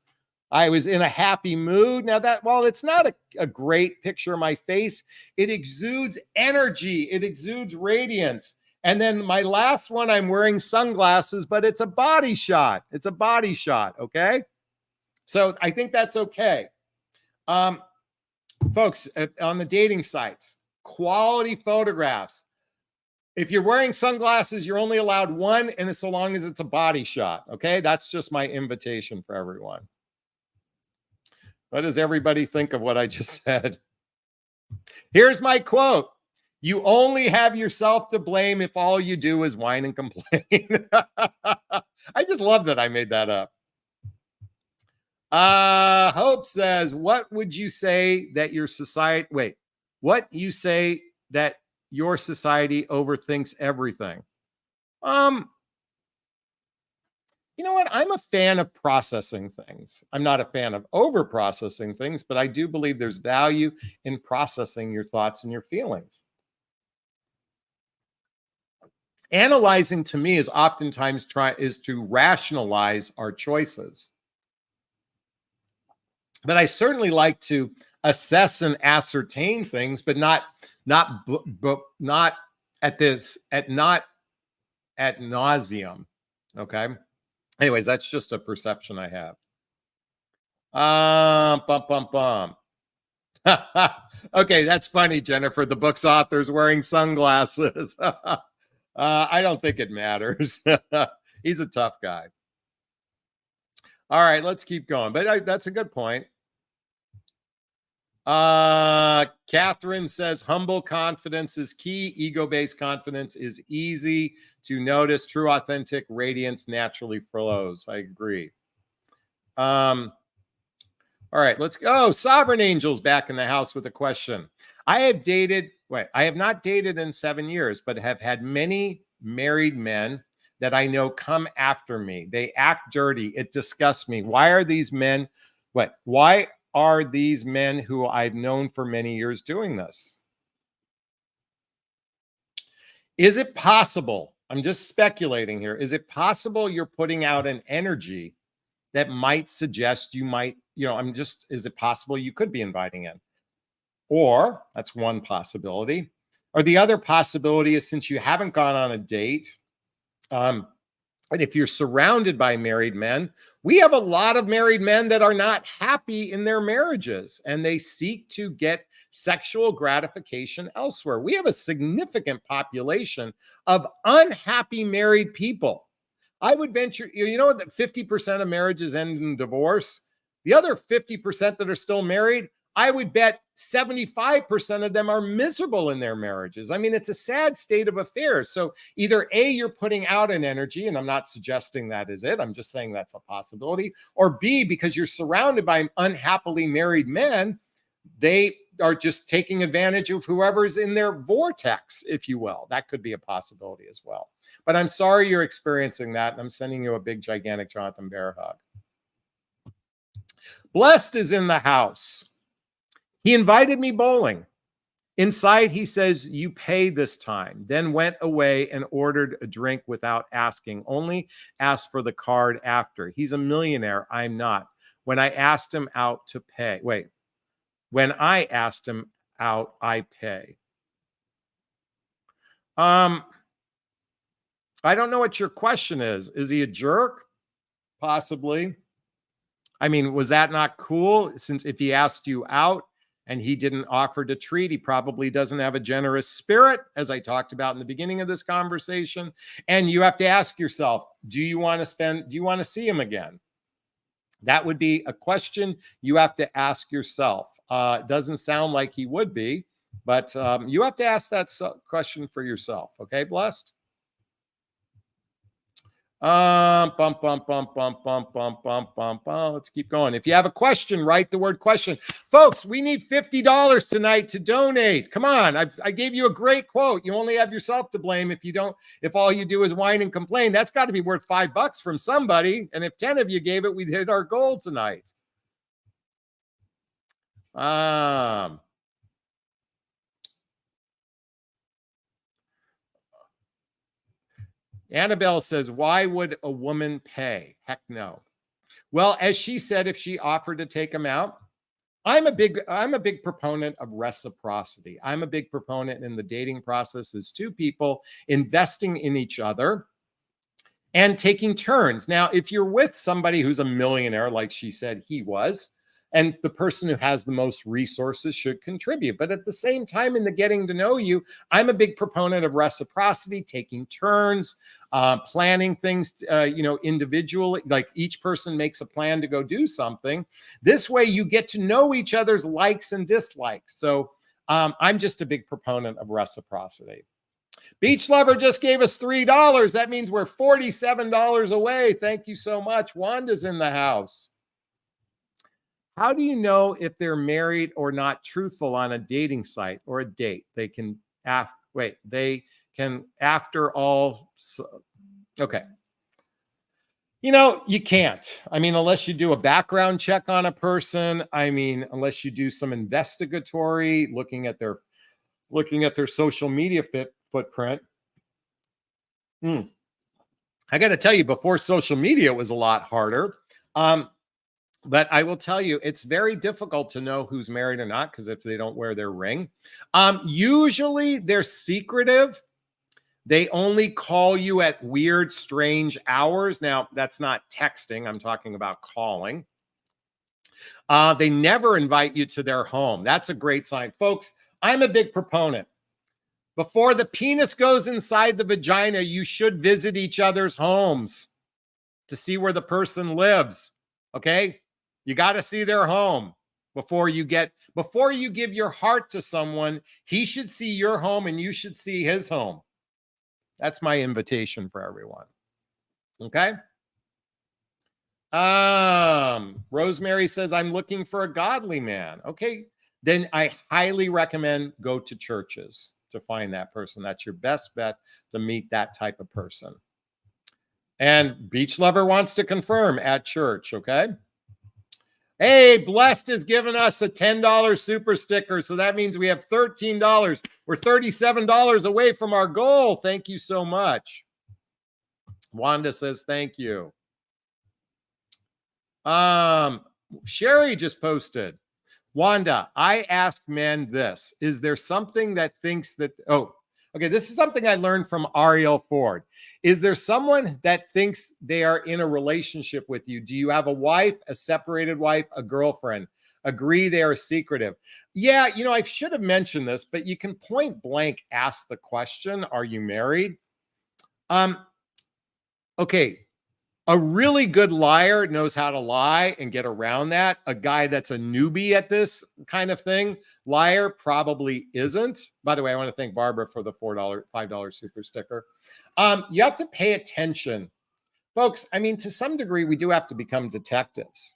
I was in a happy mood. Now while it's not a great picture of my face, it exudes energy. It exudes radiance. And then my last one, I'm wearing sunglasses, but it's a body shot. It's a body shot, okay? So I think that's okay. Folks, on the dating sites, quality photographs. If you're wearing sunglasses, you're only allowed 1, and so long as it's a body shot, okay? That's just my invitation for everyone. What does everybody think of what I just said? Here's my quote. You only have yourself to blame if all you do is whine and complain. I just love that I made that up. Hope says, what would you say that your society, what you say that your society overthinks everything? You know what? I'm a fan of processing things. I'm not a fan of over processing things, but I do believe there's value in processing your thoughts and your feelings. Analyzing to me is oftentimes to rationalize our choices. But I certainly like to assess and ascertain things, but not at nauseum. Okay. Anyways, that's just a perception I have. Okay, that's funny, Jennifer. The book's author's wearing sunglasses. I don't think it matters. He's a tough guy. All right, let's keep going. But that's a good point. Catherine says humble confidence is key. Ego-based confidence is easy to notice. True, authentic radiance naturally flows. I agree. All right, let's go. Sovereign Angel's back in the house with a question. I have not dated in 7 years, but have had many married men that I know come after me. They act dirty. It disgusts me. Why are these men who I've known for many years doing this? Is it possible? I'm just speculating here. Is it possible you're putting out an energy that might suggest you might, is it possible you could be inviting in? Or that's one possibility. Or the other possibility is, since you haven't gone on a date, and if you're surrounded by married men, we have a lot of married men that are not happy in their marriages and they seek to get sexual gratification elsewhere. We have a significant population of unhappy married people. I would venture, that 50% of marriages end in divorce. The other 50% that are still married, I would bet 75% of them are miserable in their marriages. I mean, it's a sad state of affairs. So either A, you're putting out an energy, and I'm not suggesting that is it. I'm just saying that's a possibility. Or B, because you're surrounded by unhappily married men, they are just taking advantage of whoever's in their vortex, if you will. That could be a possibility as well. But I'm sorry you're experiencing that, and I'm sending you a big, gigantic Jonathan Bear hug. Blessed is in the house. He invited me bowling. Inside, he says, "You pay this time," then went away and ordered a drink without asking, only asked for the card after. He's a millionaire. I'm not. When I asked him out, I pay. I don't know what your question is. Is he a jerk? Possibly. I mean, was that not cool? Since if he asked you out and he didn't offer to treat, he probably doesn't have a generous spirit, as I talked about in the beginning of this conversation. And you have to ask yourself, do you want to see him again? That would be a question you have to ask yourself. It doesn't sound like he would be, but you have to ask that question for yourself. Okay, Blessed? Let's keep going. If you have a question, write the word question. Folks, we need $50 tonight to donate. Come on. I gave you a great quote. You only have yourself to blame if all you do is whine and complain. That's got to be worth $5 from somebody. And if 10 of you gave it, we'd hit our goal tonight. Annabelle says, why would a woman pay? Heck no. Well, as she said, if she offered to take him out, I'm a big proponent of reciprocity. I'm a big proponent in the dating process is two people investing in each other and taking turns. Now, if you're with somebody who's a millionaire, like she said he was, and the person who has the most resources should contribute. But at the same time, in the getting to know you, I'm a big proponent of reciprocity, taking turns, planning things, individually, like each person makes a plan to go do something. This way you get to know each other's likes and dislikes. So I'm just a big proponent of reciprocity. Beach Lover just gave us $3. That means we're $47 away. Thank you so much. Wanda's in the house. How do you know if they're married or not truthful on a dating site or a date? Okay. You can't. I mean, unless you do a background check on a person. I mean, unless you do some investigatory, looking at their social media footprint. I got to tell you, before social media, it was a lot harder. But I will tell you, it's very difficult to know who's married or not, because if they don't wear their ring, usually they're secretive. They only call you at weird, strange hours. Now, that's not texting. I'm talking about calling. They never invite you to their home. That's a great sign. Folks, I'm a big proponent. Before the penis goes inside the vagina, you should visit each other's homes to see where the person lives. Okay? You got to see their home. Before you give your heart to someone, he should see your home and you should see his home. That's my invitation for everyone. Okay. Rosemary says, I'm looking for a godly man. Okay. Then I highly recommend go to churches to find that person. That's your best bet to meet that type of person. And Beach Lover wants to confirm at church. Okay. Hey, Blessed has given us a $10 super sticker. So that means we have $13. We're $37 away from our goal. Thank you so much. Wanda says, thank you. Sherry just posted. Wanda, I ask men this. Is there something that thinks that, okay, this is something I learned from Ariel Ford. Is there someone that thinks they are in a relationship with you? Do you have a wife, a separated wife, a girlfriend? Agree they are secretive. Yeah, I should have mentioned this, but you can point blank ask the question, are you married? Okay. A really good liar knows how to lie and get around that. A guy that's a newbie at this kind of thing, liar, probably isn't. By the way, I want to thank Barbara for the $5 super sticker. You have to pay attention. Folks, I mean, to some degree, we do have to become detectives.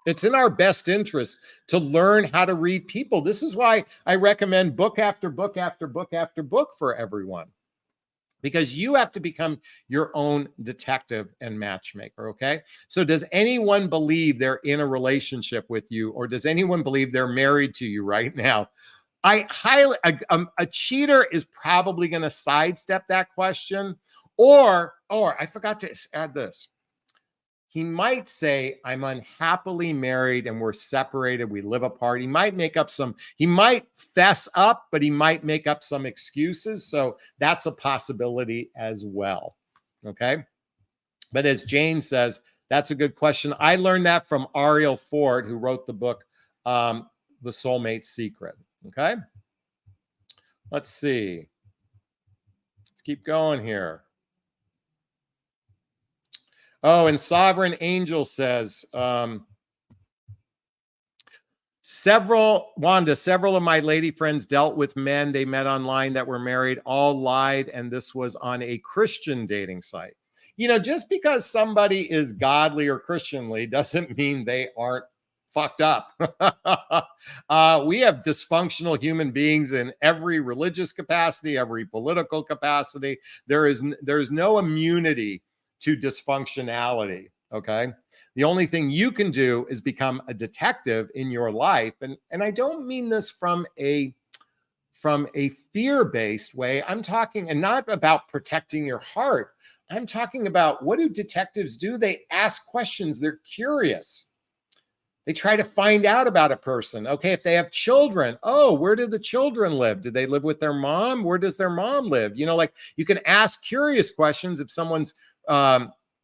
It's in our best interest to learn how to read people. This is why I recommend book after book after book after book for everyone. Because you have to become your own detective and matchmaker, okay? So does anyone believe they're in a relationship with you, or does anyone believe they're married to you right now? A cheater is probably going to sidestep that question, or I forgot to add this. He might say, I'm unhappily married and we're separated. We live apart. He might fess up, but he might make up some excuses. So that's a possibility as well. Okay. But as Jane says, that's a good question. I learned that from Ariel Ford, who wrote the book, The Soulmate Secret. Okay. Let's see. Let's keep going here. Oh, and Sovereign Angel says, several of my lady friends dealt with men they met online that were married, all lied, and this was on a Christian dating site. Just because somebody is godly or Christianly doesn't mean they aren't fucked up. We have dysfunctional human beings in every religious capacity, every political capacity. There is no immunity to dysfunctionality. Okay. The only thing you can do is become a detective in your life. And I don't mean this from a fear-based way. I'm talking, and not about protecting your heart. I'm talking about, what do detectives do? They ask questions. They're curious. They try to find out about a person. Okay, if they have children, where do the children live? Do they live with their mom? Where does their mom live? Like, you can ask curious questions. If someone's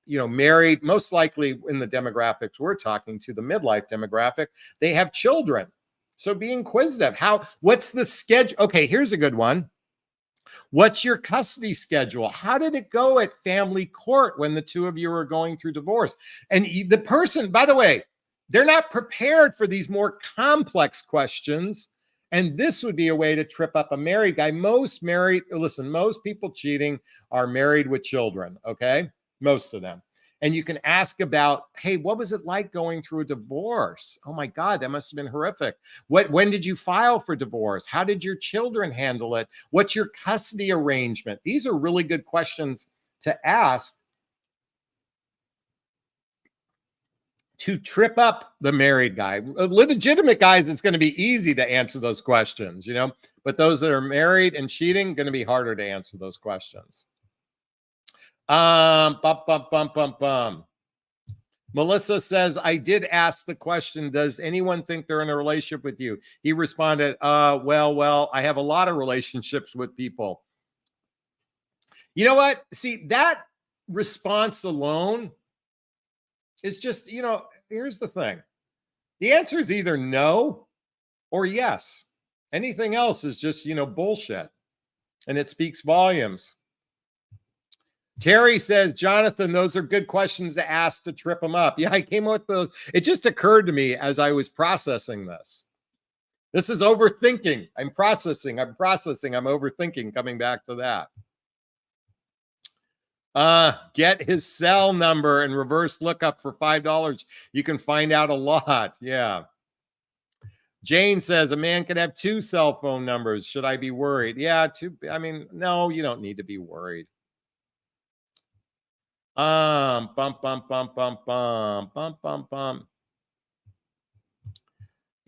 married, most likely in the demographics we're talking to, the midlife demographic, they have children. So be inquisitive. What's the schedule? Okay, here's a good one. What's your custody schedule? How did it go at family court when the two of you are going through divorce? And the person, by the way, they're not prepared for these more complex questions. And this would be a way to trip up a married guy. Most people cheating are married with children, okay? Most of them. And you can ask about, hey, what was it like going through a divorce? Oh my God, that must have been horrific. When did you file for divorce? How did your children handle it? What's your custody arrangement? These are really good questions to ask to trip up the married guy. Legitimate guys, it's going to be easy to answer those questions, but those that are married and cheating, going to be harder to answer those questions. Melissa says, I did ask the question, does anyone think they're in a relationship with you? He responded, well, I have a lot of relationships with people. You know what? See, that response alone is just, here's the thing. The answer is either no or yes. Anything else is just, bullshit. And it speaks volumes. Terry says, Jonathan, those are good questions to ask to trip them up. Yeah, I came up with those. It just occurred to me as I was processing this. This is overthinking. I'm processing, I'm overthinking, coming back to that. Get his cell number and reverse lookup for $5. You can find out a lot. Yeah. Jane says, a man can have 2 cell phone numbers. Should I be worried? Yeah, I mean, no, you don't need to be worried. Bum, bum, bum, bum, bum, bum, bum.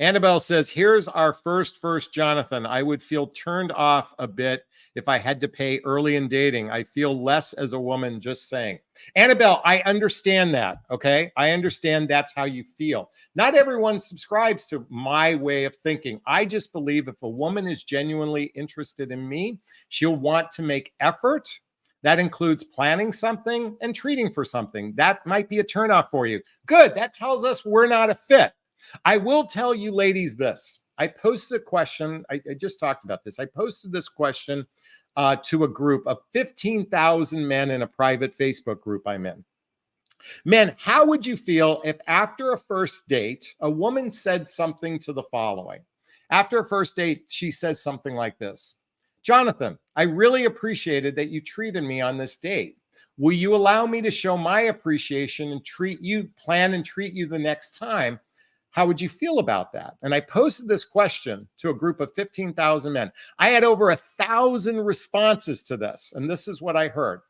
Annabelle says, here's our first, Jonathan. I would feel turned off a bit if I had to pay early in dating. I feel less as a woman, just saying. Annabelle, I understand that, okay? I understand that's how you feel. Not everyone subscribes to my way of thinking. I just believe if a woman is genuinely interested in me, she'll want to make effort. That includes planning something and treating for something. That might be a turnoff for you. Good, that tells us we're not a fit. I will tell you ladies this. I posted a question. I just talked about this. I posted this question to a group of 15,000 men in a private Facebook group I'm in. Men, how would you feel if after a first date, a woman said something to the following? After a first date, she says something like this. Jonathan, I really appreciated that you treated me on this date. Will you allow me to show my appreciation and plan and treat you the next time? How would you feel about that? And I posted this question to a group of 15,000 men. I had over 1,000 responses to this. And this is what I heard.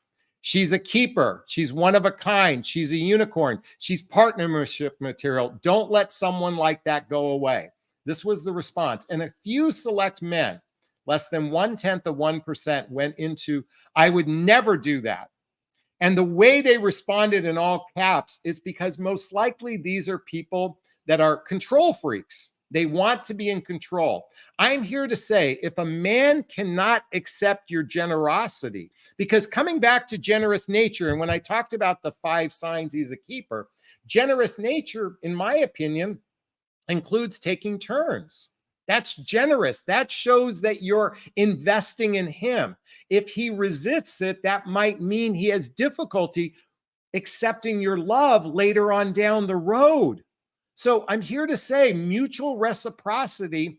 She's a keeper. She's one of a kind. She's a unicorn. She's partnership material. Don't let someone like that go away. This was the response. And a few select men, less than 0.1% went into, I would never do that. And the way they responded in all caps is because most likely these are people that are control freaks. They want to be in control. I'm here to say, if a man cannot accept your generosity, because coming back to generous nature, and when I talked about the 5 signs he's a keeper, generous nature, in my opinion, includes taking turns. That's generous. That shows that you're investing in him. If he resists it, that might mean he has difficulty accepting your love later on down the road. So I'm here to say mutual reciprocity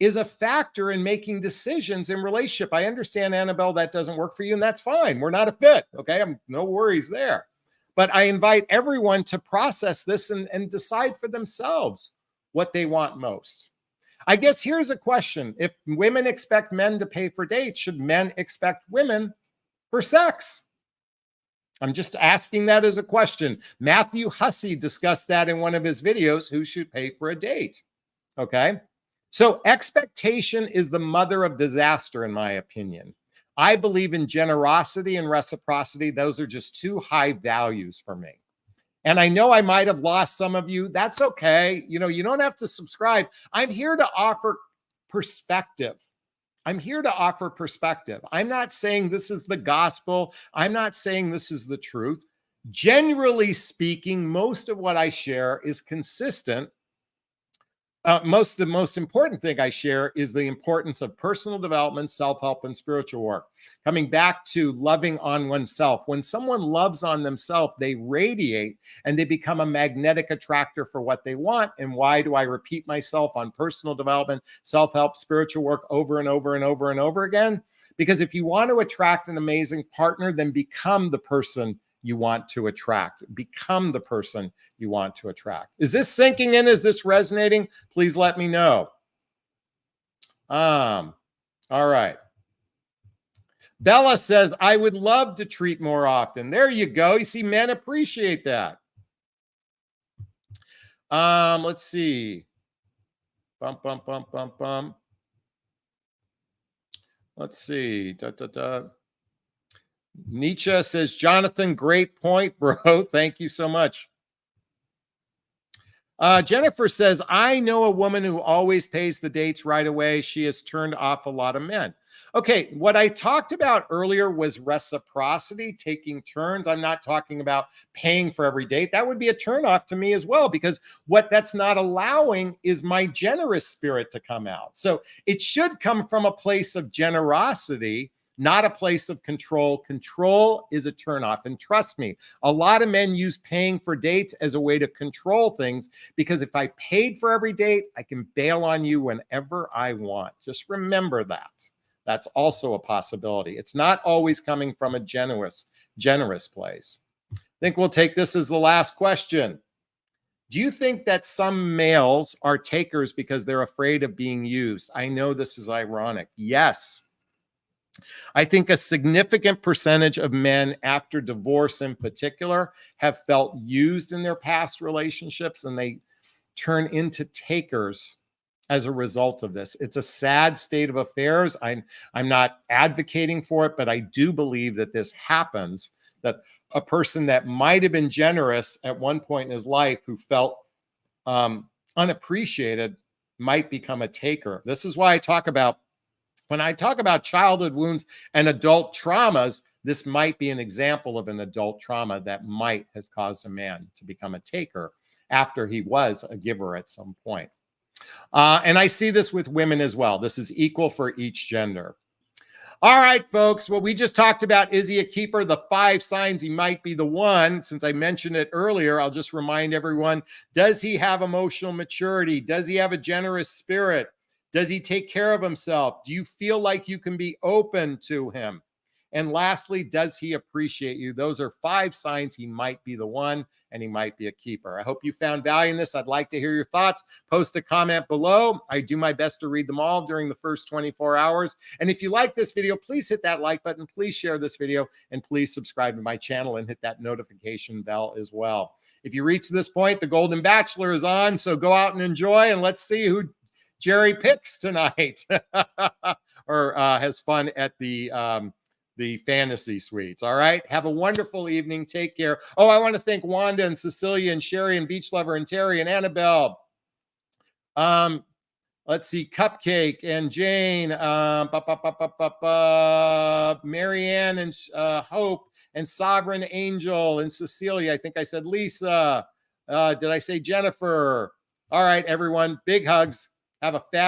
is a factor in making decisions in relationship. I understand, Annabelle, that doesn't work for you, and that's fine. We're not a fit, okay? No worries there. But I invite everyone to process this and decide for themselves what they want most. I guess here's a question. If women expect men to pay for dates, should men expect women for sex? I'm just asking that as a question. Matthew Hussey discussed that in one of his videos, who should pay for a date? Okay. So expectation is the mother of disaster, in my opinion. I believe in generosity and reciprocity. Those are just 2 high values for me. And I know I might have lost some of you. That's okay. You don't have to subscribe. I'm here to offer perspective. I'm here to offer perspective. I'm not saying this is the gospel. I'm not saying this is the truth. Generally speaking, most of what I share is consistent. The most important thing I share is the importance of personal development, self-help, and spiritual work. Coming back to loving on oneself. When someone loves on themselves, they radiate and they become a magnetic attractor for what they want. And why do I repeat myself on personal development, self-help, spiritual work over and over and over and over again? Because if you want to attract an amazing partner, then become the person you want to attract. Become the person you want to attract. Is this sinking in? Is this resonating? Please let me know. All right. Bella says, I would love to treat more often. There you go. You see, men appreciate that. Let's see. Let's see. Nietzsche says, Jonathan, great point, bro. Thank you so much. Jennifer says, I know a woman who always pays the dates right away. She has turned off a lot of men. Okay, what I talked about earlier was reciprocity, taking turns. I'm not talking about paying for every date. That would be a turnoff to me as well, because what that's not allowing is my generous spirit to come out. So it should come from a place of generosity, not a place of control. Control is a turnoff. And trust me, a lot of men use paying for dates as a way to control things, because if I paid for every date, I can bail on you whenever I want. Just remember that. That's also a possibility. It's not always coming from a generous place. I think we'll take this as the last question. Do you think that some males are takers because they're afraid of being used? I know this is ironic. Yes. I think a significant percentage of men after divorce in particular have felt used in their past relationships, and they turn into takers as a result of this. It's a sad state of affairs. I'm not advocating for it, but I do believe that this happens, that a person that might have been generous at one point in his life who felt unappreciated might become a taker. This is why when I talk about childhood wounds and adult traumas, this might be an example of an adult trauma that might have caused a man to become a taker after he was a giver at some point. And I see this with women as well. This is equal for each gender. All right, folks. Well, we just talked about, is he a keeper? The 5 signs he might be the one. Since I mentioned it earlier, I'll just remind everyone, does he have emotional maturity? Does he have a generous spirit? Does he take care of himself? Do you feel like you can be open to him? And lastly, does he appreciate you? Those are 5 signs he might be the one, and he might be a keeper. I hope you found value in this. I'd like to hear your thoughts. Post a comment below. I do my best to read them all during the first 24 hours. And if you like this video, please hit that like button. Please share this video, and please subscribe to my channel and hit that notification bell as well. If you reach this point, the Golden Bachelor is on, so go out and enjoy, and let's see who Jerry picks tonight or has fun at the fantasy suites. All right. Have a wonderful evening. Take care. Oh, I want to thank Wanda and Cecilia and Sherry and Beach Lover and Terry and Annabelle. Let's see, Cupcake and Jane, Marianne and Hope and Sovereign Angel and Cecilia. I think I said Lisa. Did I say Jennifer? All right, everyone. Big hugs. Have a fabulous